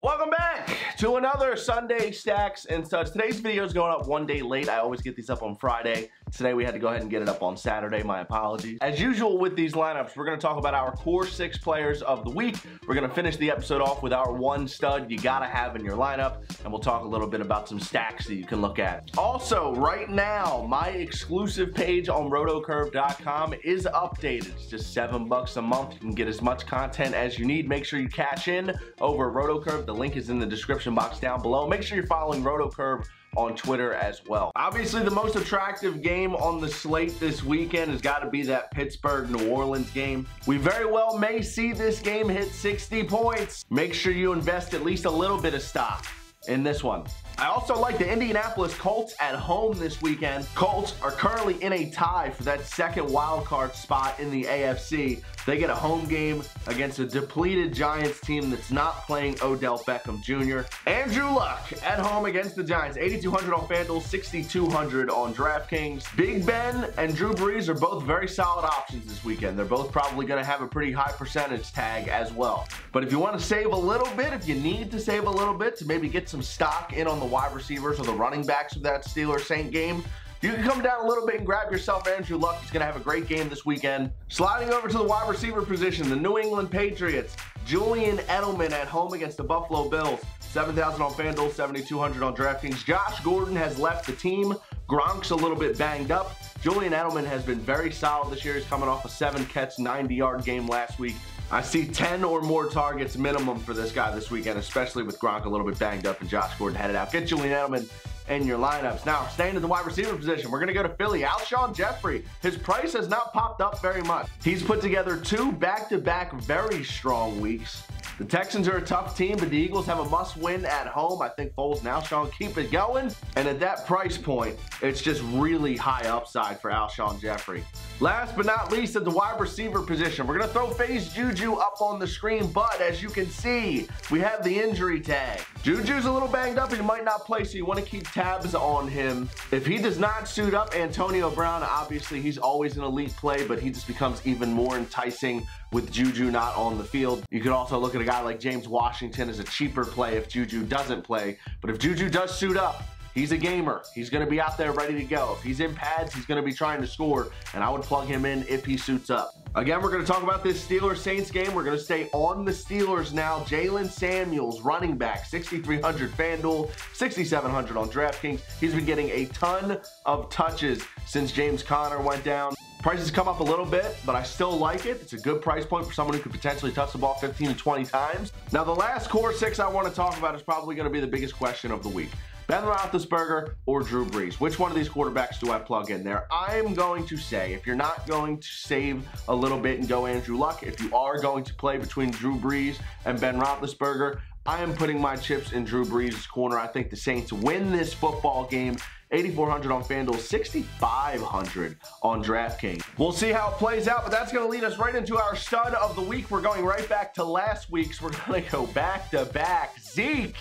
Welcome back to another Sunday Stacks and Studs. Today's video is going up one day late. I always get these up on Friday. Today we had to go ahead and get it up on Saturday. My apologies. As usual with these lineups, we're going to talk about our core 6 players of the week. We're going to finish the episode off with our one stud you got to have in your lineup. And we'll talk a little bit about some stacks that you can look at. Also, right now, my exclusive page on rotocurve.com is updated. It's just $7 a month. You can get as much content as you need. Make sure you cash in over RotoCurve. The link is in the description box down below. Make sure you're following RotoCurve on Twitter as well. Obviously, the most attractive game on the slate this weekend has got to be that Pittsburgh-New Orleans game. We very well may see this game hit 60 points. Make sure you invest at least a little bit of stock in this one. I also like the Indianapolis Colts at home this weekend. Colts are currently in a tie for that second wild card spot in the AFC. They get a home game against a depleted Giants team that's not playing Odell Beckham Jr. Andrew Luck at home against the Giants. 8,200 on Fanduel, 6,200 on Draftkings. Big Ben and Drew Brees are both very solid options this weekend. They're both probably going to have a pretty high percentage tag as well. But if you want to save a little bit, if you need to save a little bit to maybe get some stock in on the wide receivers or the running backs of that Steelers-Saint game, you can come down a little bit and grab yourself Andrew Luck. He's going to have a great game this weekend. Sliding over to the wide receiver position, the New England Patriots. Julian Edelman at home against the Buffalo Bills. 7,000 on Fanduel, 7,200 on DraftKings. Josh Gordon has left the team. Gronk's a little bit banged up. Julian Edelman has been very solid this year. He's coming off a 7-catch, 90-yard game last week. I see 10 or more targets minimum for this guy this weekend, especially with Gronk a little bit banged up and Josh Gordon headed out. Get Julian Edelman in your lineups. Now, staying in the wide receiver position, we're going to go to Philly. Alshon Jeffrey, his price has not popped up very much. He's put together 2 back-to-back very strong weeks. The Texans are a tough team, but the Eagles have a must-win at home. I think Foles and Alshon keep it going. And at that price point, it's just really high upside for Alshon Jeffrey. Last but not least, at the wide receiver position, we're going to throw FaZe Juju up on the screen, but as you can see, we have the injury tag. Juju's a little banged up and he might not play, so you want to keep tabs on him. If he does not suit up, Antonio Brown, obviously he's always an elite play, but he just becomes even more enticing with Juju not on the field. You could also look at a guy like James Washington as a cheaper play if Juju doesn't play, but if Juju does suit up, he's a gamer. He's going to be out there ready to go. If he's in pads, he's going to be trying to score, and I would plug him in if he suits up. Again, we're going to talk about this Steelers-Saints game. We're going to stay on the Steelers now. Jalen Samuels, running back, 6,300 Fanduel, 6,700 on DraftKings. He's been getting a ton of touches since James Conner went down. Prices come up a little bit, but I still like it. It's a good price point for someone who could potentially touch the ball 15 to 20 times. Now, the last core 6 I want to talk about is probably going to be the biggest question of the week. Ben Roethlisberger or Drew Brees? Which one of these quarterbacks do I plug in there? I'm going to say, if you're not going to save a little bit and go Andrew Luck, if you are going to play between Drew Brees and Ben Roethlisberger, I am putting my chips in Drew Brees' corner. I think the Saints win this football game. 8,400 on Fanduel, 6,500 on DraftKings. We'll see how it plays out, but that's going to lead us right into our stud of the week. We're going right back to last week's. We're going to go back-to-back. Zeke,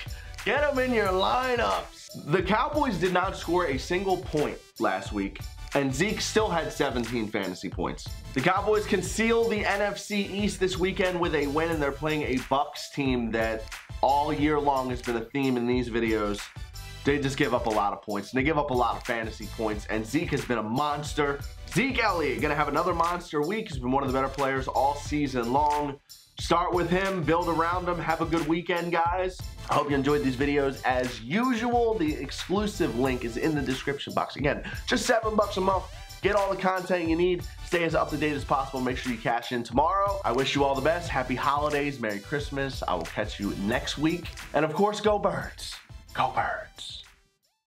get him in your lineups. The Cowboys did not score a single point last week, and Zeke still had 17 fantasy points. The Cowboys can seal the NFC East this weekend with a win, and they're playing a Bucs team that all year long has been a theme in these videos. They just give up a lot of points, and they give up a lot of fantasy points, and Zeke has been a monster. Zeke Elliott gonna have another monster week. He's been one of the better players all season long. Start with him, build around him, have a good weekend, guys. I hope you enjoyed these videos as usual. The exclusive link is in the description box. Again, just $7 a month. Get all the content you need. Stay as up to date as possible. Make sure you cash in tomorrow. I wish you all the best. Happy holidays. Merry Christmas. I will catch you next week. And of course, go Birds. Go Birds.